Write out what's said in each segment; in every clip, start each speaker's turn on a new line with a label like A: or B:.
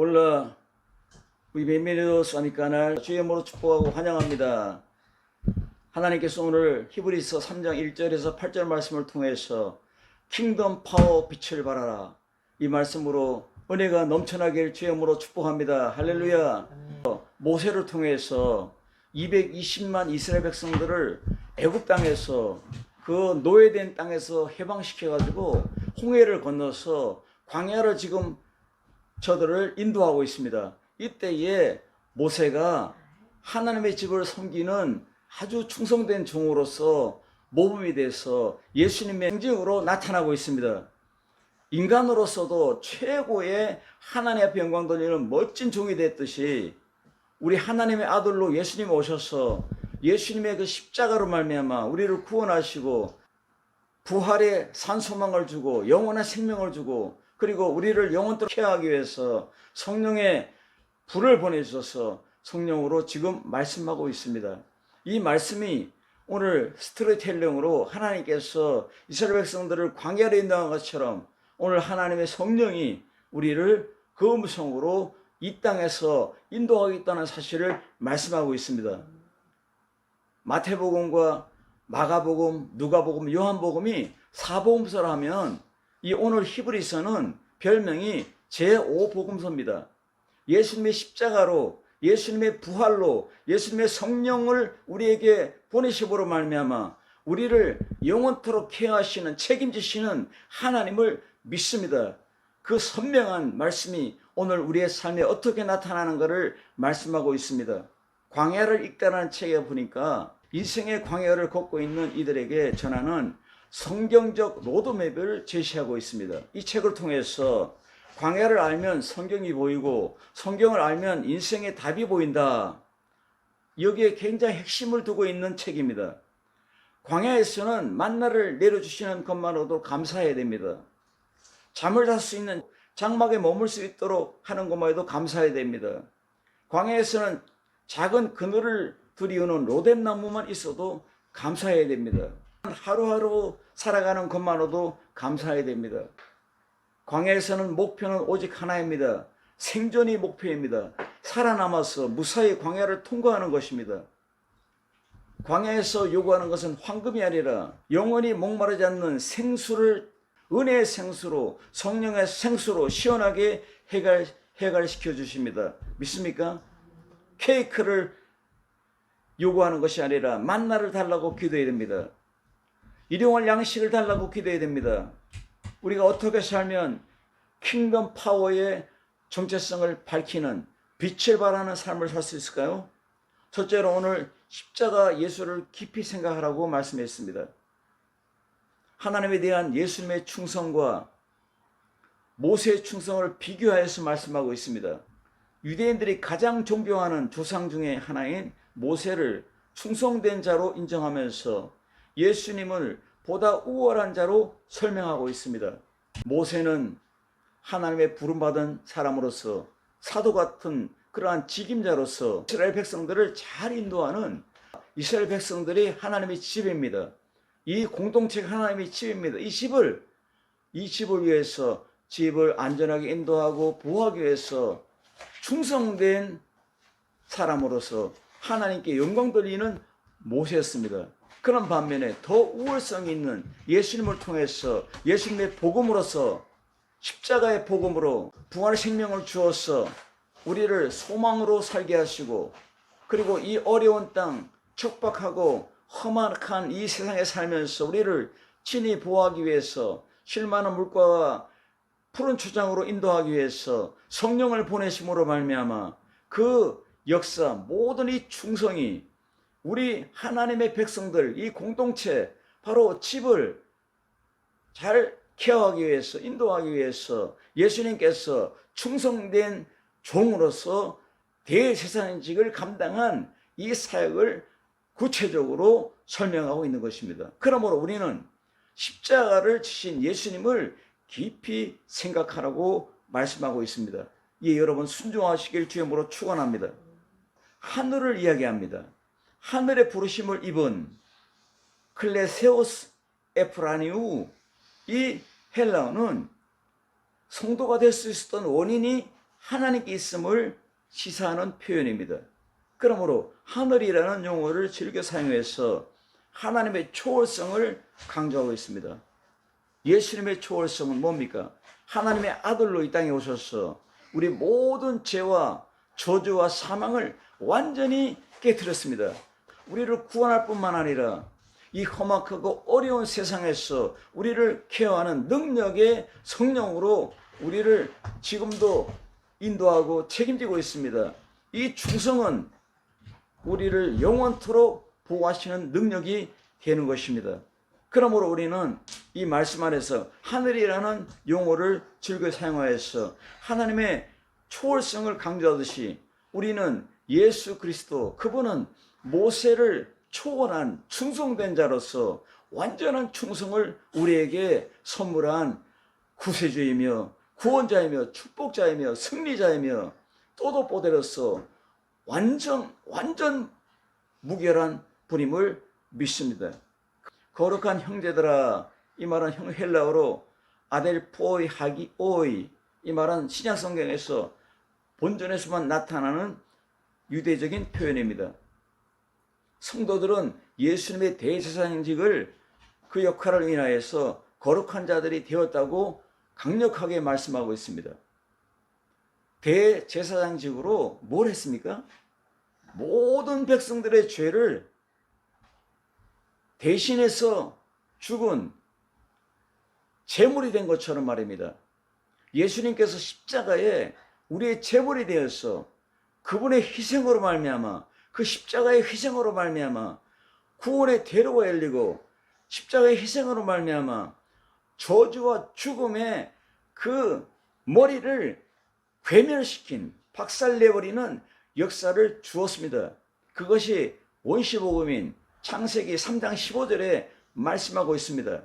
A: 올라 우리 베미리도스 아미카날 주의 이름으로 축복하고 환영합니다. 하나님께서 오늘 히브리서 3장 1절에서 8절 말씀을 통해서 킹덤 파워 빛을 발하라, 이 말씀으로 은혜가 넘쳐나길 주의 이름으로 축복합니다. 할렐루야. 모세를 통해서 220만 이스라엘 백성들을 애굽 땅에서 그 노예된 땅에서 해방시켜 가지고 홍해를 건너서 광야를 지금 저들을 인도하고 있습니다. 이때에 모세가 하나님의 집을 섬기는 아주 충성된 종으로서 모범이 돼서 예수님의 상징으로 나타나고 있습니다. 인간으로서도 최고의 하나님 앞에 영광 돌리는 멋진 종이 됐듯이 우리 하나님의 아들로 예수님 오셔서 예수님의 그 십자가로 말미암아 우리를 구원하시고 부활의 산소망을 주고 영원한 생명을 주고 그리고 우리를 영원토록 케어하기 위해서 성령의 불을 보내주셔서 성령으로 지금 말씀하고 있습니다. 이 말씀이 오늘 스토리텔링으로 하나님께서 이스라엘 백성들을 광야로 인도한 것처럼 오늘 하나님의 성령이 우리를 그 음성으로 이 땅에서 인도하겠다는 사실을 말씀하고 있습니다. 마태복음과 마가복음, 누가복음, 요한복음이 사복음서라 하면 이 오늘 히브리서는 별명이 제5복음서입니다. 예수님의 십자가로, 예수님의 부활로, 예수님의 성령을 우리에게 보내심으로 말미암아 우리를 영원토록 케어하시는, 책임지시는 하나님을 믿습니다. 그 선명한 말씀이 오늘 우리의 삶에 어떻게 나타나는가를 말씀하고 있습니다. 광야를 읽다라는 책에 보니까 인생의 광야를 걷고 있는 이들에게 전하는 성경적 로드맵을 제시하고 있습니다. 이 책을 통해서 광야를 알면 성경이 보이고 성경을 알면 인생의 답이 보인다. 여기에 굉장히 핵심을 두고 있는 책입니다. 광야에서는 만나를 내려주시는 것만으로도 감사해야 됩니다. 잠을 잘 수 있는 장막에 머물 수 있도록 하는 것만 해도 감사해야 됩니다. 광야에서는 작은 그늘을 들이우는 로뎀나무만 있어도 감사해야 됩니다. 하루하루 살아가는 것만으로도 감사해야 됩니다. 광야에서는 목표는 오직 하나입니다. 생존이 목표입니다. 살아남아서 무사히 광야를 통과하는 것입니다. 광야에서 요구하는 것은 황금이 아니라 영원히 목마르지 않는 생수를 은혜의 생수로, 성령의 생수로 시원하게 해갈시켜 주십니다. 믿습니까? 케이크를 요구하는 것이 아니라 만나를 달라고 기도해야 됩니다. 일용할 양식을 달라고 기도해야 됩니다. 우리가 어떻게 살면 킹덤 파워의 정체성을 밝히는 빛을 발하는 삶을 살 수 있을까요? 첫째로 오늘 십자가 예수를 깊이 생각하라고 말씀했습니다. 하나님에 대한 예수님의 충성과 모세의 충성을 비교하여서 말씀하고 있습니다. 유대인들이 가장 존경하는 조상 중에 하나인 모세를 충성된 자로 인정하면서 예수님을 보다 우월한 자로 설명하고 있습니다. 모세는 하나님의 부름받은 사람으로서 사도 같은 그러한 직임자로서 이스라엘 백성들을 잘 인도하는 이스라엘 백성들이 하나님의 집입니다. 이 공동체가 하나님의 집입니다. 이 집을 위해서 집을 안전하게 인도하고 보호하기 위해서 충성된 사람으로서 하나님께 영광 돌리는 모세였습니다. 그런 반면에 더 우월성이 있는 예수님을 통해서 예수님의 복음으로서 십자가의 복음으로 부활의 생명을 주어서 우리를 소망으로 살게 하시고 그리고 이 어려운 땅 척박하고 험악한 이 세상에 살면서 우리를 친히 보호하기 위해서 쉴만한 물가와 푸른 초장으로 인도하기 위해서 성령을 보내심으로 말미암아 그 역사 모든 이 충성이 우리 하나님의 백성들 이 공동체 바로 집을 잘 케어하기 위해서 인도하기 위해서 예수님께서 충성된 종으로서 대제사장직을 감당한 이 사역을 구체적으로 설명하고 있는 것입니다. 그러므로 우리는 십자가를 지신 예수님을 깊이 생각하라고 말씀하고 있습니다. 이 여러분 순종하시길 주님으로 축원합니다. 하늘을 이야기합니다. 하늘의 부르심을 입은 클레세오스 에프라니우, 이 헬라어는 성도가 될 수 있었던 원인이 하나님께 있음을 시사하는 표현입니다. 그러므로 하늘이라는 용어를 즐겨 사용해서 하나님의 초월성을 강조하고 있습니다. 예수님의 초월성은 뭡니까? 하나님의 아들로 이 땅에 오셔서 우리 모든 죄와 저주와 사망을 완전히 깨뜨렸습니다. 우리를 구원할 뿐만 아니라 이 험악하고 어려운 세상에서 우리를 케어하는 능력의 성령으로 우리를 지금도 인도하고 책임지고 있습니다. 이 충성은 우리를 영원토록 보호하시는 능력이 되는 것입니다. 그러므로 우리는 이 말씀 안에서 하늘이라는 용어를 즐겨 사용하여서 하나님의 초월성을 강조하듯이 우리는 예수 그리스도, 그분은 모세를 초월한 충성된 자로서 완전한 충성을 우리에게 선물한 구세주이며 구원자이며 축복자이며 승리자이며 또도뽀대로서 완전 무결한 분임을 믿습니다. 거룩한 형제들아, 이 말은 헬라어로 아델포이 하기오이, 이 말은 신약 성경에서 본전에서만 나타나는 유대적인 표현입니다. 성도들은 예수님의 대제사장직을 그 역할을 인하여서 거룩한 자들이 되었다고 강력하게 말씀하고 있습니다. 대제사장직으로 뭘 했습니까? 모든 백성들의 죄를 대신해서 죽은 제물이 된 것처럼 말입니다. 예수님께서 십자가에 우리의 제물이 되어서 그분의 희생으로 말미암아, 그 십자가의 희생으로 말미암아 구원의 대로가 열리고 십자가의 희생으로 말미암아 저주와 죽음의 그 머리를 괴멸시킨, 박살내버리는 역사를 주었습니다. 그것이 원시복음인 창세기 3장 15절에 말씀하고 있습니다.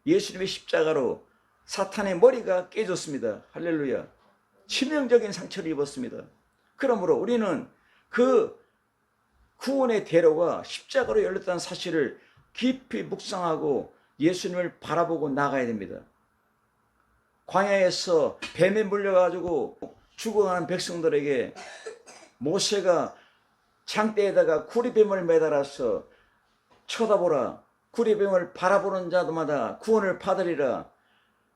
A: 예수님의 십자가로 사탄의 머리가 깨졌습니다. 할렐루야. 치명적인 상처를 입었습니다. 그러므로 우리는 그 구원의 대로가 십자가로 열렸다는 사실을 깊이 묵상하고 예수님을 바라보고 나가야 됩니다. 광야에서 뱀에 물려가지고 죽어가는 백성들에게 모세가 장대에다가 구리뱀을 매달아서 쳐다보라, 구리뱀을 바라보는 자마다 구원을 받으리라.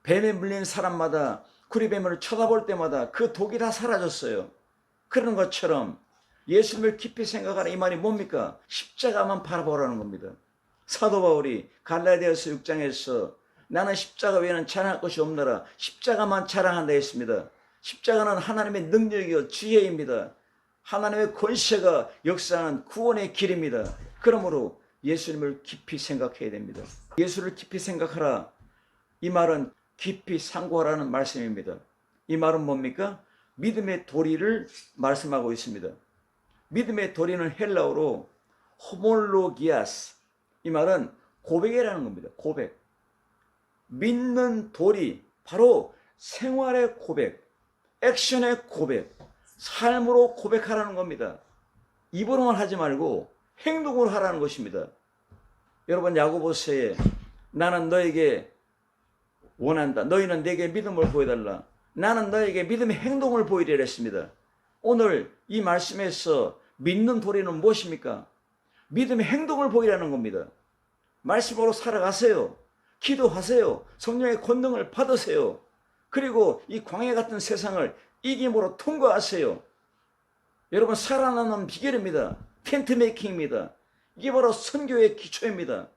A: 뱀에 물린 사람마다 구리뱀을 쳐다볼 때마다 그 독이 다 사라졌어요. 그런 것처럼 예수님을 깊이 생각하는 이 말이 뭡니까? 십자가만 바라보라는 겁니다. 사도 바울이 갈라디아서 6장에서 나는 십자가 외에는 자랑할 것이 없노라, 십자가만 자랑한다 했습니다. 십자가는 하나님의 능력이요 지혜입니다. 하나님의 권세가 역사하는 구원의 길입니다. 그러므로 예수님을 깊이 생각해야 됩니다. 예수를 깊이 생각하라, 이 말은 깊이 상고하라는 말씀입니다. 이 말은 뭡니까? 믿음의 도리를 말씀하고 있습니다. 믿음의 도리는 헬라어로 호몰로기아스, 이 말은 고백이라는 겁니다. 고백. 믿는 도리, 바로 생활의 고백, 액션의 고백, 삶으로 고백하라는 겁니다. 입으로만 하지 말고 행동으로 하라는 것입니다. 여러분, 야고보서에 나는 너에게 원한다, 너희는 내게 믿음을 보여달라, 나는 너에게 믿음의 행동을 보이리라 했습니다. 오늘 이 말씀에서 믿는 도리는 무엇입니까? 믿음의 행동을 보이라는 겁니다. 말씀으로 살아가세요. 기도하세요. 성령의 권능을 받으세요. 그리고 이 광야 같은 세상을 이김으로 통과하세요. 여러분, 살아남는 비결입니다. 텐트 메이킹입니다. 이게 바로 선교의 기초입니다.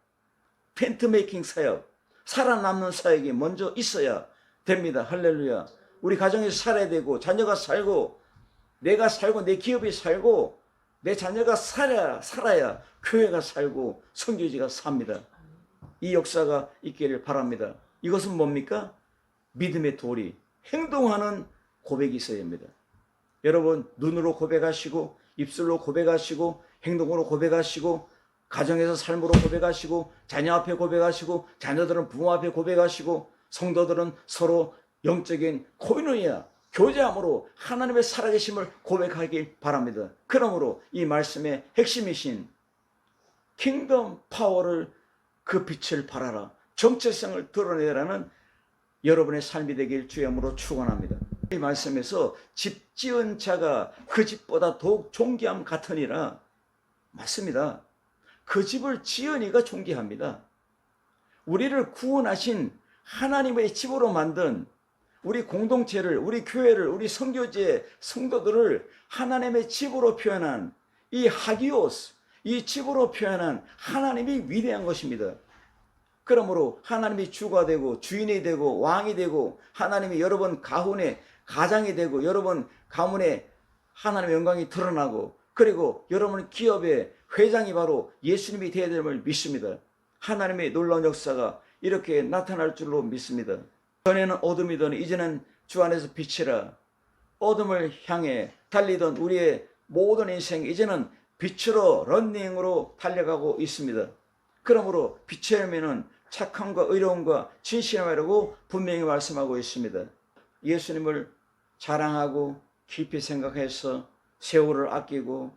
A: 텐트 메이킹 사역, 살아남는 사역이 먼저 있어야 됩니다. 할렐루야. 우리 가정에서 살아야 되고, 자녀가 살고, 내가 살고, 내 기업이 살고, 내 자녀가 살아야 교회가 살고 선교지가 삽니다. 이 역사가 있기를 바랍니다. 이것은 뭡니까? 믿음의 도리, 행동하는 고백이 있어야 합니다. 여러분, 눈으로 고백하시고, 입술로 고백하시고, 행동으로 고백하시고, 가정에서 삶으로 고백하시고, 자녀 앞에 고백하시고, 자녀들은 부모 앞에 고백하시고, 성도들은 서로 영적인 코이노니아, 교제함으로 하나님의 살아계심을 고백하길 바랍니다. 그러므로 이 말씀의 핵심이신 킹덤 파워를, 그 빛을 발하라, 정체성을 드러내라는 여러분의 삶이 되길 주의 이름으로 축원합니다. 이 말씀에서 집 지은 자가 그 집보다 더욱 존귀함 같으니라. 맞습니다. 그 집을 지은 이가 존귀합니다. 우리를 구원하신 하나님의 집으로 만든 우리 공동체를, 우리 교회를, 우리 선교제 성도들을 하나님의 집으로 표현한 이 하기오스, 이 집으로 표현한 하나님이 위대한 것입니다. 그러므로 하나님이 주가 되고 주인이 되고 왕이 되고 하나님이 여러분 가훈의 가장이 되고 여러분 가문에 하나님의 영광이 드러나고 그리고 여러분 기업의 회장이 바로 예수님이 되어야 됨을 믿습니다. 하나님의 놀라운 역사가 이렇게 나타날 줄로 믿습니다. 전에는 어둠이더니 이제는 주 안에서 빛이라. 어둠을 향해 달리던 우리의 모든 인생 이제는 빛으로 런닝으로 달려가고 있습니다. 그러므로 빛의 열매는 착함과 의로움과 진실함이라고 분명히 말씀하고 있습니다. 예수님을 자랑하고 깊이 생각해서 세월을 아끼고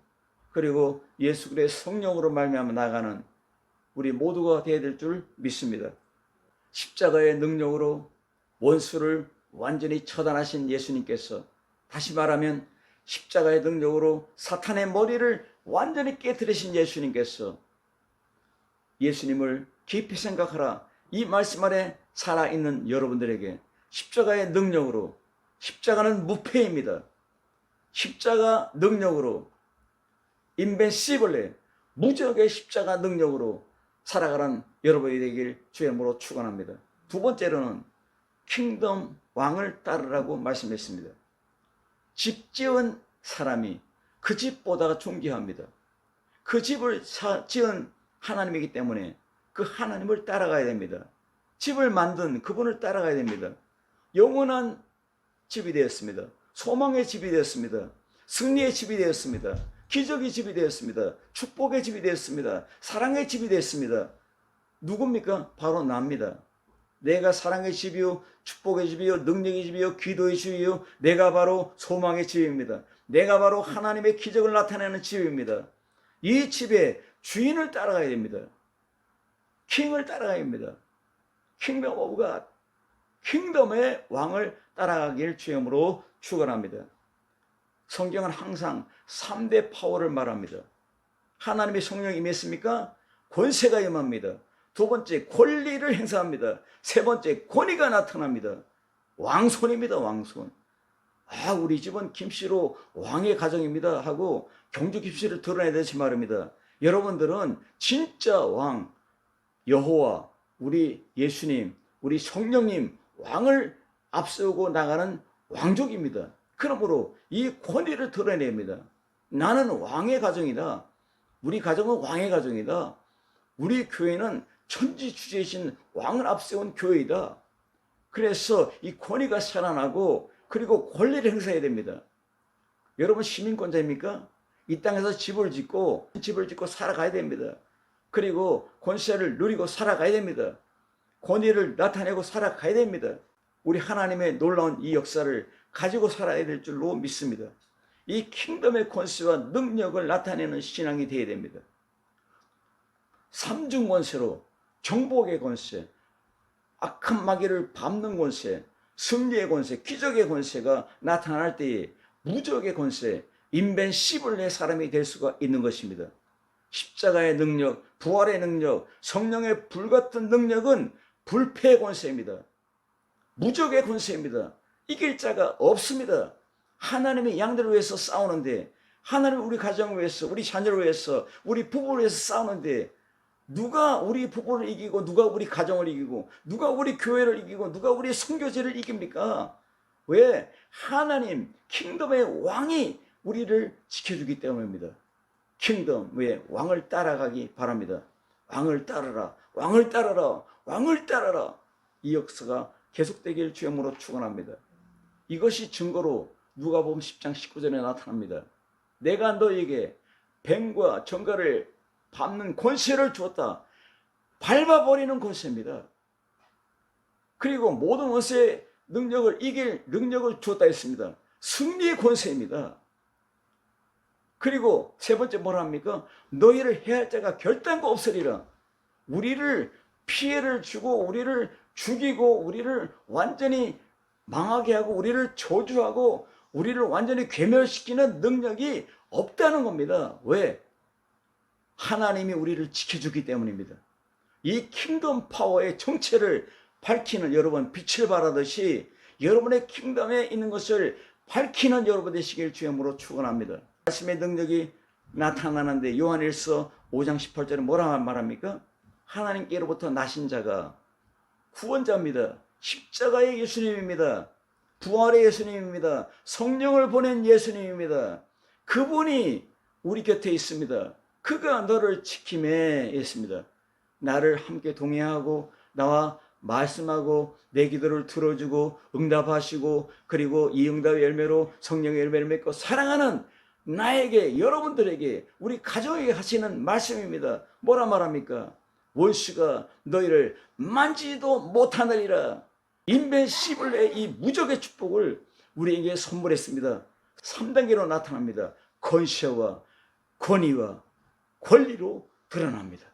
A: 그리고 예수 그리스도의 성령으로 말미암아 나가는 우리 모두가 되어야 될 줄 믿습니다. 십자가의 능력으로 원수를 완전히 처단하신 예수님께서, 다시 말하면 십자가의 능력으로 사탄의 머리를 완전히 깨뜨리신 예수님께서, 예수님을 깊이 생각하라, 이 말씀 안에 살아있는 여러분들에게 십자가의 능력으로, 십자가는 무패입니다. 십자가 능력으로 인벤시블레, 무적의 십자가 능력으로 살아가는 여러분이 되길 주의 이름으로 축원합니다. 두 번째로는 킹덤 왕을 따르라고 말씀했습니다. 집 지은 사람이 그 집보다 존귀합니다. 그 집을 지은 하나님이기 때문에 그 하나님을 따라가야 됩니다. 집을 만든 그분을 따라가야 됩니다. 영원한 집이 되었습니다. 소망의 집이 되었습니다. 승리의 집이 되었습니다. 기적의 집이 되었습니다. 축복의 집이 되었습니다. 사랑의 집이 되었습니다. 누굽니까? 바로 나입니다. 내가 사랑의 집이요, 축복의 집이요, 능력의 집이요, 기도의 집이요, 내가 바로 소망의 집입니다. 내가 바로 하나님의 기적을 나타내는 집입니다. 이 집의 주인을 따라가야 됩니다. 킹을 따라가야 됩니다. 킹덤 오브 갓, 킹덤의 왕을 따라가길 주임으로 축원합니다. 성경은 항상 3대 파워를 말합니다. 하나님의 성령이 임했습니까? 권세가 임합니다. 두 번째, 권리를 행사합니다. 세 번째, 권위가 나타납니다. 왕손입니다. 왕손. 아, 우리 집은 김씨로 왕의 가정입니다 하고 경주 김씨를 드러내야 되지 말입니다. 여러분들은 진짜 왕, 여호와, 우리 예수님, 우리 성령님 왕을 앞세우고 나가는 왕족입니다. 그러므로 이 권위를 드러냅니다. 나는 왕의 가정이다. 우리 가정은 왕의 가정이다. 우리 교회는 천지주제이신 왕을 앞세운 교회이다. 그래서 이 권위가 살아나고 그리고 권리를 행사해야 됩니다. 여러분 시민권자입니까? 이 땅에서 집을 짓고 살아가야 됩니다. 그리고 권세를 누리고 살아가야 됩니다. 권위를 나타내고 살아가야 됩니다. 우리 하나님의 놀라운 이 역사를 가지고 살아야 될 줄로 믿습니다. 이 킹덤의 권세와 능력을 나타내는 신앙이 되어야 됩니다. 삼중 권세로 정복의 권세, 악한 마귀를 밟는 권세, 승리의 권세, 기적의 권세가 나타날 때에 무적의 권세, 인벤시블의 사람이 될 수가 있는 것입니다. 십자가의 능력, 부활의 능력, 성령의 불같은 능력은 불패의 권세입니다. 무적의 권세입니다. 이길 자가 없습니다. 하나님의 양들을 위해서 싸우는데, 하나님이 우리 가정을 위해서, 우리 자녀를 위해서, 우리 부부를 위해서 싸우는데, 누가 우리 부부를 이기고, 누가 우리 가정을 이기고, 누가 우리 교회를 이기고, 누가 우리 선교제를 이깁니까? 왜? 하나님, 킹덤의 왕이 우리를 지켜주기 때문입니다. 킹덤의 왕을 따라가기 바랍니다. 왕을 따르라, 왕을 따르라, 왕을 따르라. 이 역사가 계속되길 주님으로 축원합니다. 이것이 증거로 누가복음 10장 19절에 나타납니다. 내가 너에게 뱀과 정갈을 밟는 권세를 주었다. 밟아버리는 권세입니다. 그리고 모든 원수의 능력을 이길 능력을 주었다 했습니다. 승리의 권세입니다. 그리고 세 번째 뭐라 합니까? 너희를 해할 자가 결단코 없으리라. 우리를 피해를 주고 우리를 죽이고 우리를 완전히 망하게 하고 우리를 저주하고 우리를 완전히 괴멸시키는 능력이 없다는 겁니다. 왜? 하나님이 우리를 지켜주기 때문입니다. 이 킹덤 파워의 정체를 밝히는 여러분, 빛을 발하듯이 여러분의 킹덤에 있는 것을 밝히는 여러분 되시길 주님으로 축원합니다. 말씀의 능력이 나타나는데 요한일서 5장 18절에 뭐라 말합니까? 하나님께로부터 나신 자가 구원자입니다. 십자가의 예수님입니다. 부활의 예수님입니다. 성령을 보낸 예수님입니다. 그분이 우리 곁에 있습니다. 그가 너를 지킴에 있습니다. 나를 함께 동행하고 나와 말씀하고 내 기도를 들어주고 응답하시고 그리고 이 응답의 열매로 성령의 열매를 맺고 사랑하는 나에게, 여러분들에게, 우리 가정에게 하시는 말씀입니다. 뭐라 말합니까? 원수가 너희를 만지지도 못하느니라. 인벤시블의 이 무적의 축복을 우리에게 선물했습니다. 3단계로 나타납니다. 권세와 권위와 권리로 드러납니다.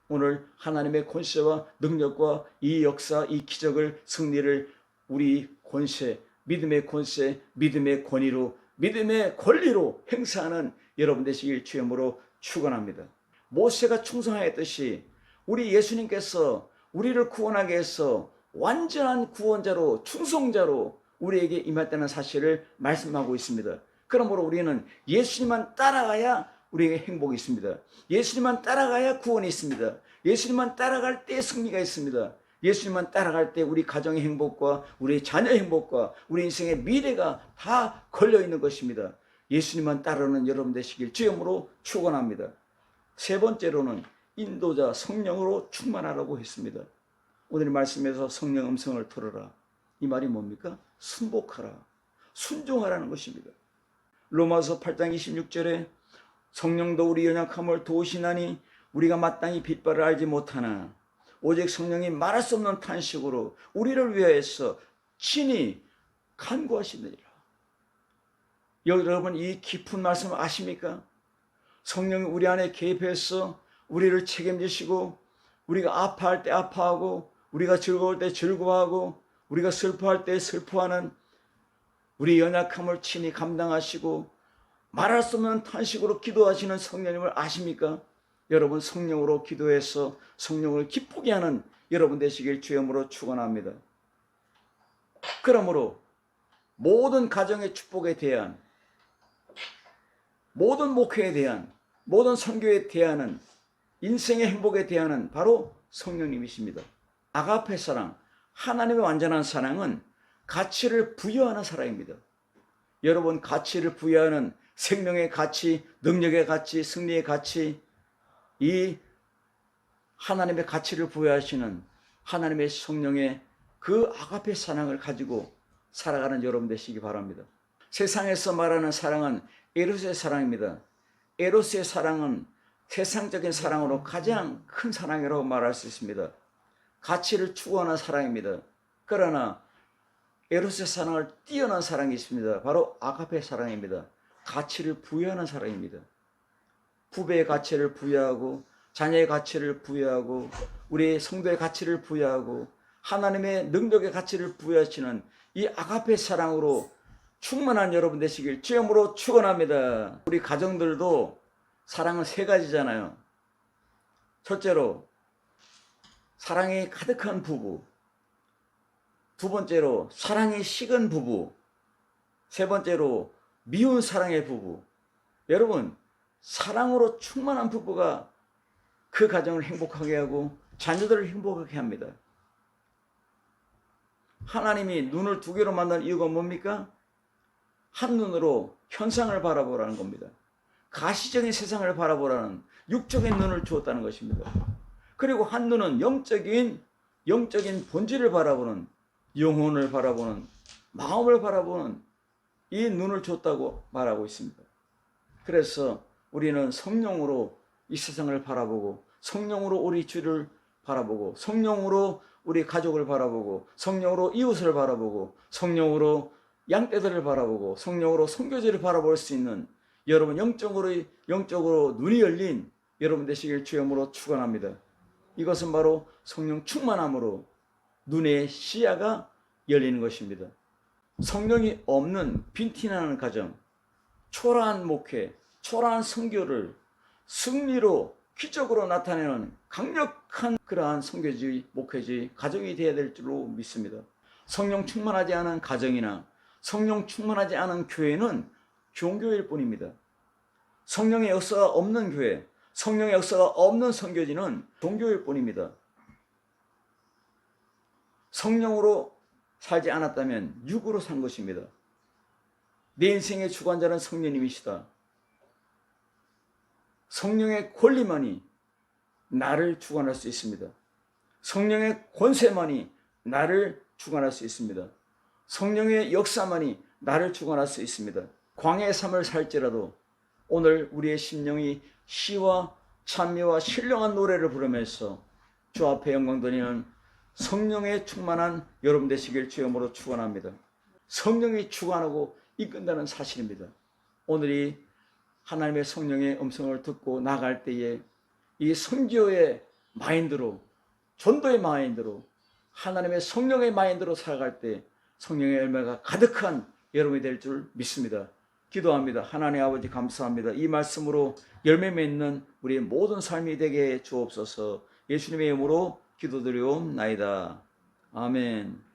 A: 오늘 하나님의 권세와 능력과 이 역사, 이 기적을, 승리를 우리 권세, 믿음의 권세, 믿음의 권위로, 믿음의 권리로 행사하는 여러분 되시길 주님으로 축원합니다. 모세가 충성하였듯이 우리 예수님께서 우리를 구원하게 해서 완전한 구원자로, 충성자로 우리에게 임했다는 사실을 말씀하고 있습니다. 그러므로 우리는 예수님만 따라가야 우리에게 행복이 있습니다. 예수님만 따라가야 구원이 있습니다. 예수님만 따라갈 때 승리가 있습니다. 예수님만 따라갈 때 우리 가정의 행복과 우리 자녀의 행복과 우리 인생의 미래가 다 걸려있는 것입니다. 예수님만 따르는 여러분 되시길 주님으로 축원합니다. 세 번째로는 인도자 성령으로 충만하라고 했습니다. 오늘 말씀에서 성령 음성을 들어라. 이 말이 뭡니까? 순복하라. 순종하라는 것입니다. 로마서 8장 26절에 성령도 우리 연약함을 도우시나니 우리가 마땅히 빛발을 알지 못하나 오직 성령이 말할 수 없는 탄식으로 우리를 위하여서 친히 간구하시느니라. 여러분 이 깊은 말씀 아십니까? 성령이 우리 안에 개입해서 우리를 책임지시고 우리가 아파할 때 아파하고 우리가 즐거울 때 즐거워하고 우리가 슬퍼할 때 슬퍼하는 우리 연약함을 친히 감당하시고 말할 수 없는 탄식으로 기도하시는 성령님을 아십니까? 여러분 성령으로 기도해서 성령을 기쁘게 하는 여러분 되시길 주님으로 축원합니다. 그러므로 모든 가정의 축복에 대한, 모든 목회에 대한, 모든 선교에 대한, 인생의 행복에 대한 바로 성령님이십니다. 아가페 사랑, 하나님의 완전한 사랑은 가치를 부여하는 사랑입니다. 여러분 가치를 부여하는 생명의 가치, 능력의 가치, 승리의 가치, 이 하나님의 가치를 부여하시는 하나님의 성령의 그 아가페 사랑을 가지고 살아가는 여러분 되시기 바랍니다. 세상에서 말하는 사랑은 에로스의 사랑입니다. 에로스의 사랑은 세상적인 사랑으로 가장 큰 사랑이라고 말할 수 있습니다. 가치를 추구하는 사랑입니다. 그러나 에로스의 사랑을 뛰어난 사랑이 있습니다. 바로 아가페 사랑입니다. 가치를 부여하는 사랑입니다. 부배의 가치를 부여하고 자녀의 가치를 부여하고 우리 성도의 가치를 부여하고 하나님의 능력의 가치를 부여하시는 이 아가페 사랑으로 충만한 여러분 되시길 주님으로 축원합니다. 우리 가정들도 사랑은 세 가지잖아요. 첫째로 사랑이 가득한 부부, 두 번째로 사랑이 식은 부부, 세 번째로 미운 사랑의 부부. 여러분 사랑으로 충만한 부부가 그 가정을 행복하게 하고 자녀들을 행복하게 합니다. 하나님이 눈을 두 개로 만든 이유가 뭡니까? 한 눈으로 현상을 바라보라는 겁니다. 가시적인 세상을 바라보라는 육적인 눈을 주었다는 것입니다. 그리고 한 눈은 영적인 본질을 바라보는, 영혼을 바라보는, 마음을 바라보는 이 눈을 줬다고 말하고 있습니다. 그래서 우리는 성령으로 이 세상을 바라보고 성령으로 우리 주를 바라보고 성령으로 우리 가족을 바라보고 성령으로 이웃을 바라보고 성령으로 양떼들을 바라보고 성령으로 선교지를 바라볼 수 있는 여러분 영적으로 눈이 열린 여러분 되시길 주님으로 축원합니다. 이것은 바로 성령 충만함으로 눈의 시야가 열리는 것입니다. 성령이 없는 빈티나는 가정, 초라한 목회, 초라한 선교를 승리로 기적으로 나타내는 강력한 그러한 선교주의, 목회주의 가정이 되어야 될 줄로 믿습니다. 성령 충만하지 않은 가정이나 성령 충만하지 않은 교회는 종교일 뿐입니다. 성령의 역사가 없는 교회, 성령의 역사가 없는 선교지는 종교일 뿐입니다. 성령으로 살지 않았다면 육으로 산 것입니다. 내 인생의 주관자는 성령님이시다. 성령의 권리만이 나를 주관할 수 있습니다. 성령의 권세만이 나를 주관할 수 있습니다. 성령의 역사만이 나를 주관할 수 있습니다. 광야의 삶을 살지라도 오늘 우리의 심령이 시와 찬미와 신령한 노래를 부르면서 주 앞에 영광 돌리는 성령의 충만한 여러분 되시길 주의 이름으로 축원합니다. 성령이 주관하고 이끈다는 사실입니다. 오늘이 하나님의 성령의 음성을 듣고 나갈 때에 이 선교의 마인드로, 전도의 마인드로, 하나님의 성령의 마인드로 살아갈 때 성령의 열매가 가득한 여러분이 될 줄 믿습니다. 기도합니다. 하나님 아버지 감사합니다. 이 말씀으로 열매 맺는 우리의 모든 삶이 되게 해 주옵소서. 예수님의 이름으로 기도드리옵나이다. 아멘.